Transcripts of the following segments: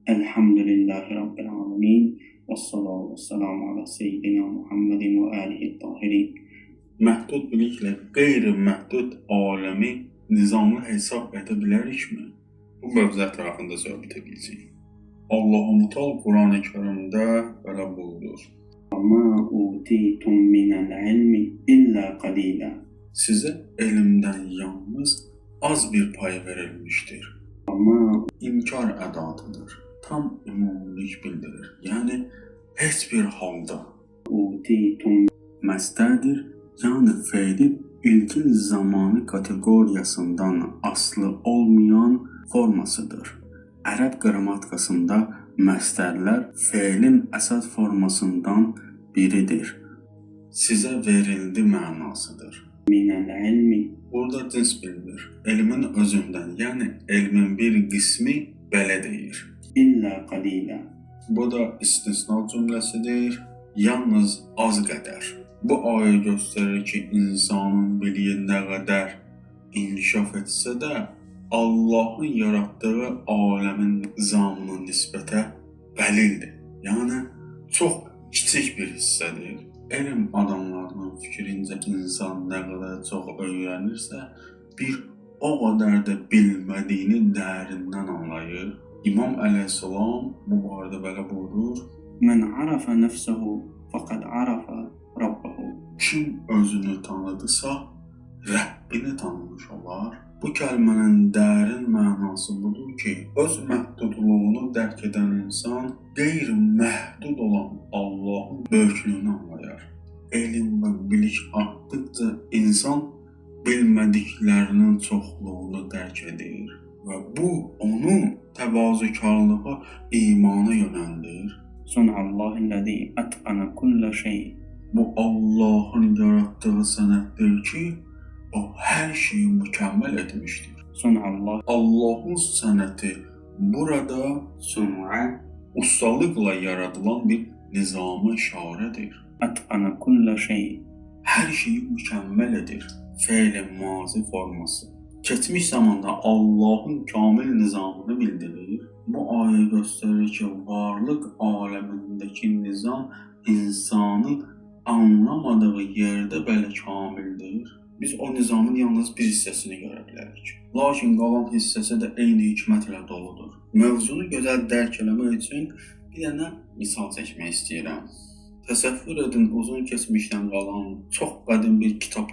Elhamdülillahi Rabbil alemin. Vessalatu vesselamu ala seyyidina Muhammedin ve alihi tahirin. Məhdud biliklə qeyri-məhdud aləmi nizamlı hesab edə bilərikmi? Bu mövzu ətrafında söhbət edəcəyik. Allah-u Mutal Quran-ı Kərimdə belə buyurur: وَمَا أُوتِيتُم مِّنَ الْعِلْمِ إِلَّا قَلِيلًا. Sizə elmdən yalnız az bir pay verilmişdir. وَمَا İnkar ədatıdır. Tam ümumilik bildirir. Yəni heç bir halda أُوتِيتُم məstərdir, yəni feilin ilkin zamanı kateqoriyasından aslı olmayan formasıdır. Ərəb qrammatikasında məstərlər feilin əsas formasından biridir. Sizə verildi mənasıdır. مِنَ الْعِلْمِ Burada cins bildirir. Elmin özündən, yəni elmin bir qismi belə deyir. إِلَّا قَلِيلًا. Bu da istisna cümləsidir, yalnız az qədər. Bu ayə göstərir ki, insanın biliyi nə qədər inkişaf etsə də, Allahın yaratdığı aləmin nizamına nisbətə qəlildir. Yəni, çox kiçik bir hissədir. Elm adamlarının fikrincə insan nə qədər çox öyrənirsə, bir o qədər də bilmədiyini dərindən anlayır. İmam əleyhissalam bu barədə belə buyurur: مَنْ عَرَفَ نَفْسَهُ فَقَدْ عَرَفَ رَبَّهُ. Kim özünü tanıdısa, Rəbbini tanımış olar. Bu kəlmənin dərin mənası budur ki, öz məhdudluğunu dərk edən insan qeyri-məhdud olan Allahın böyüklüyünü anlayar. Elm və bilik artdıqca insan bilmədiklərinin çoxluğunu dərk edir və bu onu təvazökarlığa, imana yönəldir. صُنْعَ اللّٰهِ الَّذ۪ي أَتْقَنَ كُلَّ شَيْءٍ. Bu Allahın yarattığı sənətdir ki, o hər şeyi mükəmməl etmişdir. صُنْعَ اللّٰهِ Allahın sənəti burada sünə, ustalıqla yaradılan bir nizama işarədir. أَتْقَنَ كُلَّ شَيْءٍ. Hər şeyi mükəmməl edir. Fe'l-i mazi forması. Keçmiş zamanda Allahın kamil nizamını bildirir. Bu ayə göstərir ki, varlıq aləmindəki nizam insanın anlamadığı yerdə belə kamildir. Biz o nizamın yalnız bir hissəsini görə bilərik. Lakin qalan hissəsi də eyni hikmətlə doludur. Mövzunu gözəl dərk eləmək üçün bir dənə misal çəkmək istəyirəm. Təsəvvür edin, uzun keçmişdən qalan çox qədim bir kitab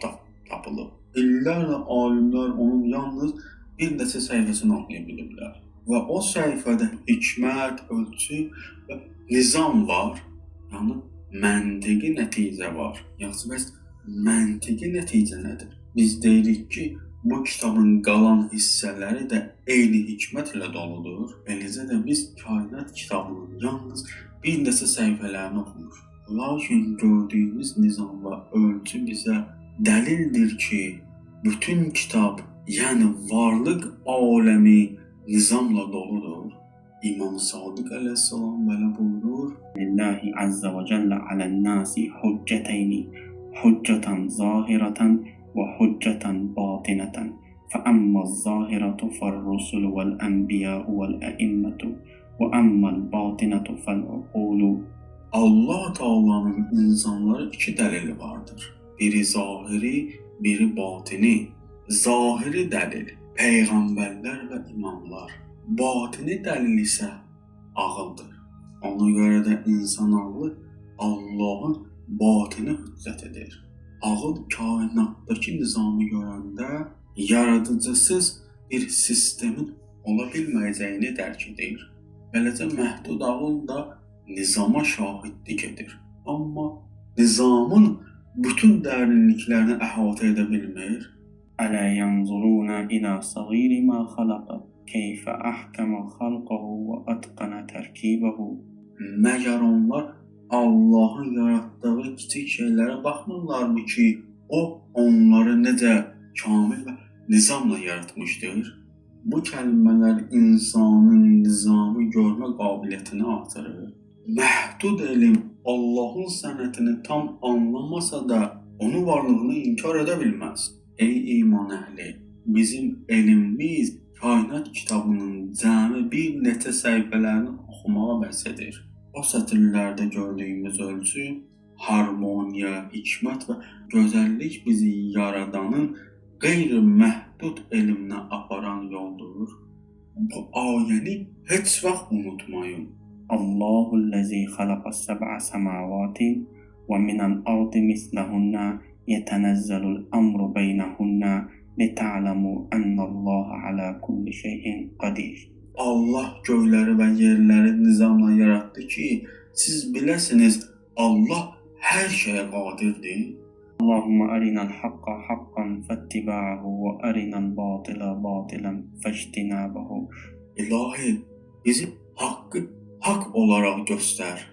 tapılıb. İllərlə alimlər onun yalnız bir neçə səhifəsini oxuya biliblər. Və o səhifədə hikmət, ölçü və nizam var, yəni məntiqi nəticə var. Yaxşı, bəs məntiqi nəticə nədir? Biz deyirik ki, bu kitabın qalan hissələri də eyni hikmətlə doludur. Eləcə də biz kainat kitabının yalnız bir neçə səhifələrini oxumuş. Lakin gördüyümüz nizam və ölçü bizə dəlildir ki, bütün kitab, yəni varlıq aləmi nizamla doludur. İmam Sadiq əleyhissalam belə buyurur: لله عز وجل على الناس حجتين حجة ظاهرة وحجة باطنة فأما الظاهرة فالرسل والأنبياء والأئمة وأما الباطنة فالعقول. Allah Taala'nın insanlara iki dəlili vardır. Biri zahiri, biri batini. Zahiri dəlil peyğəmbərlər və imamlar. Batini dəlil isə ağıldır. Ona görə də insan ağlı Allahın batini hüccət edir. Ağıl kainatdakı nizamı görəndə yaradıcısız bir sistemin ola bilməyəcəyini dərk edir. Beləcə məhdud ağıl da nizama şahidlik edir. Amma nizamın bütün dərinliklərini əhatə edə bilmir. ألا ينظرون إلى صغير ما خلق كيف أحكم خلقه وأتقن تركيبه. Məgər onlar Allahın yaratdığı kiçik şeylərə baxmırlarmı ki, o onları necə kamil və nizamla yaratmışdır? Bu kəlmələr insanın nizamı görmə qabiliyyətini artırır. Məhdud elm Allahın sənətini tam anlamasa da onun varlığını inkar edə bilməz. Ey iman əhli, bizim elmimiz Kainat kitabının cəmi bir neçə səhifələrini oxumağa bəs edir. O sətirlərdə gördüyümüz ölçü, harmoniya, hikmət və gözəllik bizi yaradanın qeyri-məhdud elminə aparan yoldur. Bu ayəni heç vaxt unutmayın. Allahu'l-lezî halaqas-seb'a semâvâtin ve minel ardı mislehunne yetenezzelul emru beynehunne lita'lemû ennallâhe alâ kulli şeyin qadir. Allah göyləri və yerləri nizamla yaratdı ki, siz biləsiniz, Allah hər şeyə qadirdir. Allahümme arinal hakka hakkan fettibâhu ve arinal batila batilan feçtinâbehu. İlahi, bizi haqqı haqq olaraq göstər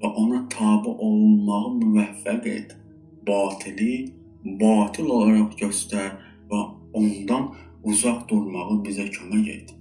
və ona tabe olunmağı müvəffəq et. Batili batil olaraq göstər və ondan uzaq durmağı bizə kömək et.